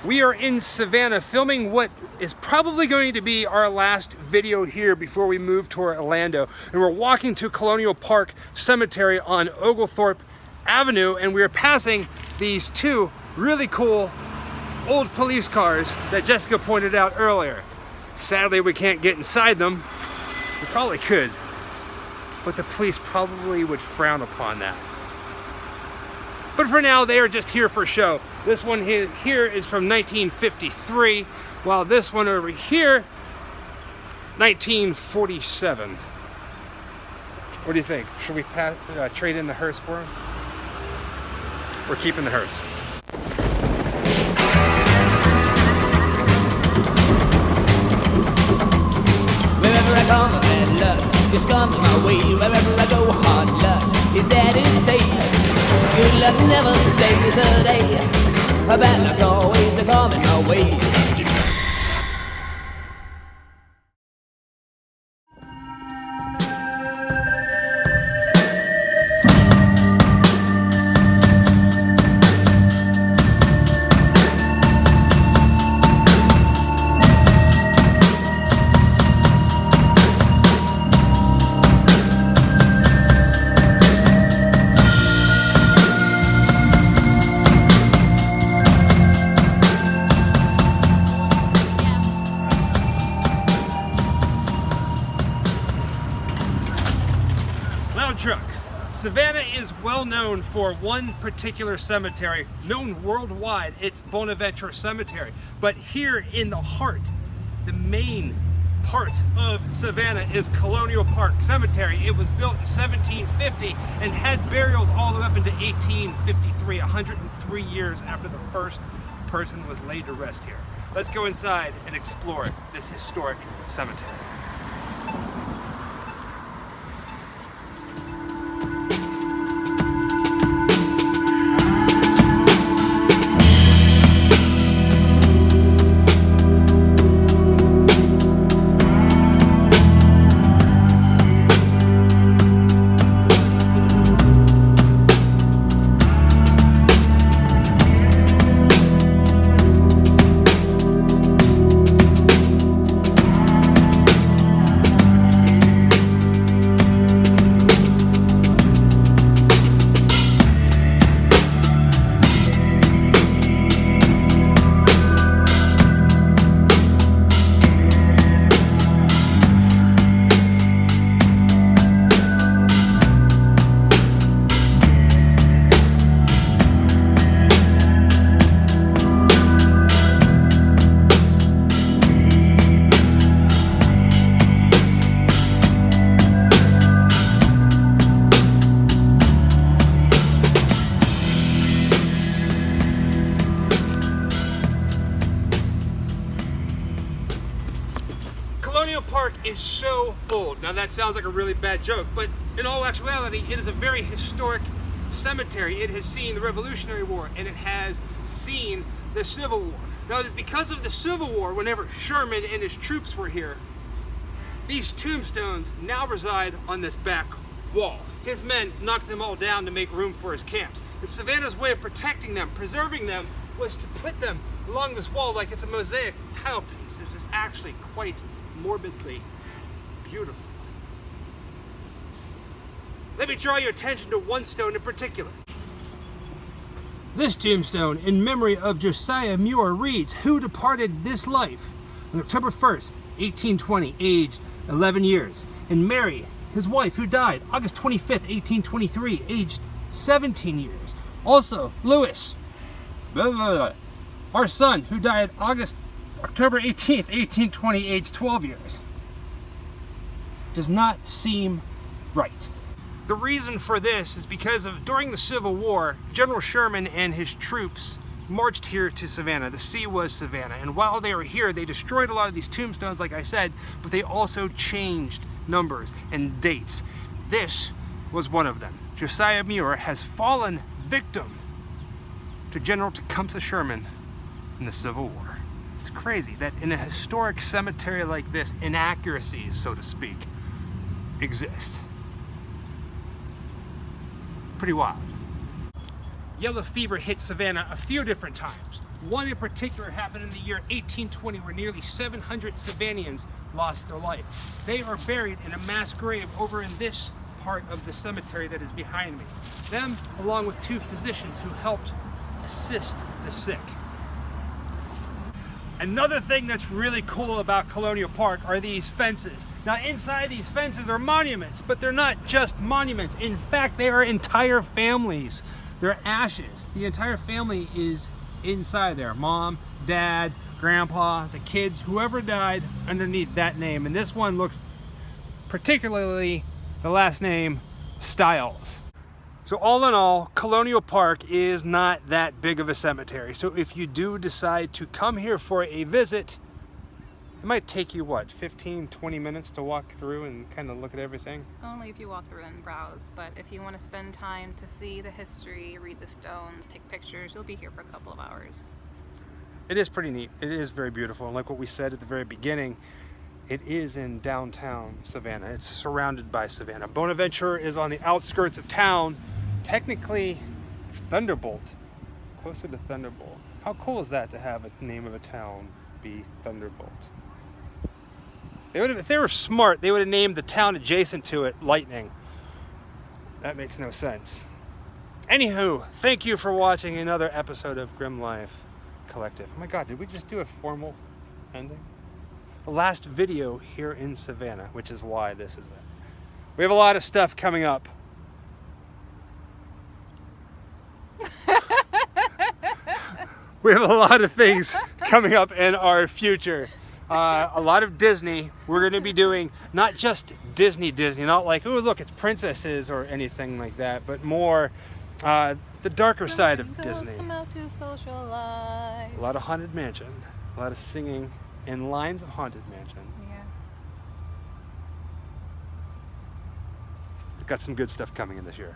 We are in Savannah filming what is probably going to be our last video here before we move to Orlando. And we're walking to Colonial Park Cemetery on Oglethorpe Avenue, and we're passing these two really cool old police cars that Jessica pointed out earlier. Sadly, we can't get inside them. We probably could, but the police probably would frown upon that. But for now, they are just here for show. This one here is from 1953, while this one over here, 1947. What do you think? Should we trade in the hearse for him? We're keeping the hearse. Wherever I come, bad luck just comes my way. Wherever I go, hard luck is there to stay. Good luck never stays a day. Bad luck's always coming my way. Trucks. Savannah is well known for one particular cemetery, known worldwide. It's Bonaventure Cemetery. But here in the heart, the main part of Savannah is Colonial Park Cemetery. It was built in 1750 and had burials all the way up into 1853, 103 years after the first person was laid to rest here. Let's go inside and explore this historic cemetery. Colonial Park is so old. Now that sounds like a really bad joke, but in all actuality, it is a very historic cemetery. It has seen the Revolutionary War and it has seen the Civil War. Now it is because of the Civil War, whenever Sherman and his troops were here, these tombstones now reside on this back wall. His men knocked them all down to make room for his camps. And Savannah's way of protecting them, preserving them, was to put them along this wall like it's a mosaic tile piece. It is actually quite morbidly beautiful. Let me draw your attention to one stone in particular. This tombstone in memory of Josiah Muir reads, who departed this life on October 1st, 1820, aged 11 years, and Mary, his wife, who died August 25th, 1823, aged 17 years. Also, Lewis, our son, who died October 18th, 1820, aged 12 years. Does not seem right. The reason for this is because during the Civil War, General Sherman and his troops marched here to Savannah. The sea was Savannah. And while they were here, they destroyed a lot of these tombstones, like I said, but they also changed numbers and dates. This was one of them. Josiah Muir has fallen victim to General Tecumseh Sherman in the Civil War. It's crazy that in a historic cemetery like this, inaccuracies, so to speak, exist. Pretty wild. Yellow fever hit Savannah a few different times. One in particular happened in the year 1820, where nearly 700 Savannahans lost their life. They are buried in a mass grave over in this part of the cemetery that is behind me. Them, along with 2 physicians who helped assist the sick. Another thing that's really cool about Colonial Park are these fences. Now inside these fences are monuments, but they're not just monuments. In fact, they are entire families. They're ashes. The entire family is inside there. Mom, dad, grandpa, the kids, whoever died underneath that name. And this one looks particularly the last name Stiles. So all in all, Colonial Park is not that big of a cemetery. So if you do decide to come here for a visit, it might take you, what, 15, 20 minutes to walk through and kind of look at everything? Only if you walk through and browse, but if you want to spend time to see the history, read the stones, take pictures, you'll be here for a couple of hours. It is pretty neat. It is very beautiful. And like what we said at the very beginning, it is in downtown Savannah. It's surrounded by Savannah. Bonaventure is on the outskirts of town. Technically, it's Thunderbolt, closer to Thunderbolt. How cool is that to have a name of a town be Thunderbolt? If they were smart, they would have named the town adjacent to it Lightning. That makes no sense. Anywho, thank you for watching another episode of Grim Life Collective. Oh my God, did we just do a formal ending? The last video here in Savannah, which is why this is that. We have a lot of stuff coming up. We have a lot of things coming up in our future. A lot of Disney. We're going to be doing not just Disney, not like, oh look, it's princesses or anything like that, but more the darker side of Disney. Come out to socialize. A lot of Haunted Mansion. A lot of singing in lines of Haunted Mansion. Yeah. We've got some good stuff coming in this year.